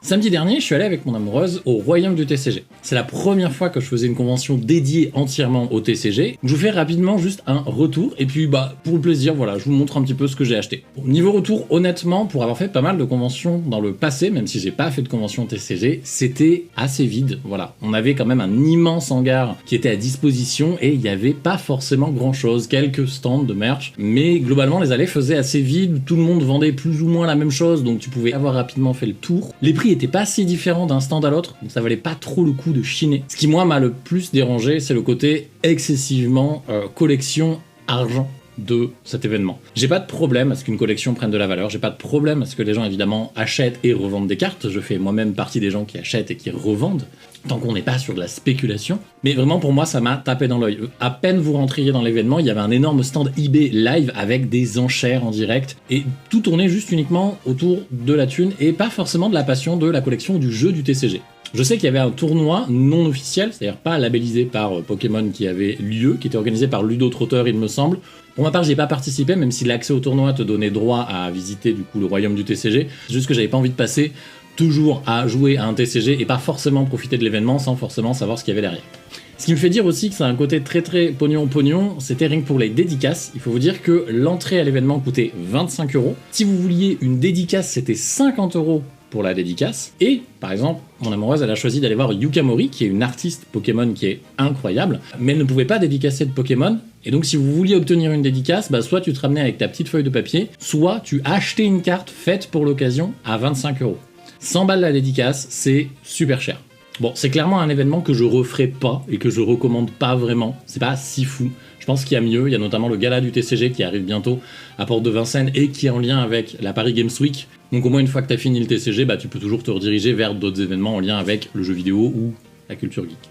Samedi dernier, je suis allé avec mon amoureuse au Royaume du TCG. C'est la première fois que je faisais une convention dédiée entièrement au TCG. Je vous fais rapidement juste un retour, et puis pour le plaisir, voilà, je vous montre un petit peu ce que j'ai acheté. Bon, niveau retour, honnêtement, pour avoir fait pas mal de conventions dans le passé, même si j'ai pas fait de convention TCG, c'était assez vide, voilà. On avait quand même un immense hangar qui était à disposition, et il n'y avait pas forcément grand chose, quelques stands de merch, mais globalement les allées faisaient assez vide, tout le monde vendait plus ou moins la même chose, donc tu pouvais avoir rapidement fait le tour. Les prix était pas si différent d'un stand à l'autre, donc ça valait pas trop le coup de chiner. Ce qui moi m'a le plus dérangé, c'est le côté excessivement collection argent de cet événement. J'ai pas de problème à ce qu'une collection prenne de la valeur, j'ai pas de problème à ce que les gens évidemment achètent et revendent des cartes, je fais moi-même partie des gens qui achètent et qui revendent, tant qu'on n'est pas sur de la spéculation, mais vraiment pour moi ça m'a tapé dans l'œil. À peine vous rentriez dans l'événement, il y avait un énorme stand eBay live avec des enchères en direct, et tout tournait juste uniquement autour de la thune et pas forcément de la passion de la collection du jeu du TCG. Je sais qu'il y avait un tournoi non officiel, c'est-à-dire pas labellisé par Pokémon qui avait lieu, qui était organisé par Ludo Trotter il me semble. Pour ma part, j'y ai pas participé, même si l'accès au tournoi te donnait droit à visiter du coup le royaume du TCG. C'est juste que j'avais pas envie de passer toujours à jouer à un TCG et pas forcément profiter de l'événement sans forcément savoir ce qu'il y avait derrière. Ce qui me fait dire aussi que c'est un côté très pognon, c'était rien que pour les dédicaces. Il faut vous dire que l'entrée à l'événement coûtait 25 €. Si vous vouliez une dédicace, c'était 50 € pour la dédicace. Et, par exemple, mon amoureuse, elle a choisi d'aller voir Yukamori, qui est une artiste Pokémon qui est incroyable, mais elle ne pouvait pas dédicacer de Pokémon. Et donc, si vous vouliez obtenir une dédicace, soit tu te ramenais avec ta petite feuille de papier, soit tu achetais une carte faite pour l'occasion à 25 €. 100 balles la dédicace, c'est super cher. Bon, c'est clairement un événement que je referai pas et que je recommande pas vraiment. C'est pas si fou. Je pense qu'il y a mieux. Il y a notamment le gala du TCG qui arrive bientôt à Porte de Vincennes et qui est en lien avec la Paris Games Week. Donc au moins une fois que tu as fini le TCG, tu peux toujours te rediriger vers d'autres événements en lien avec le jeu vidéo ou la culture geek.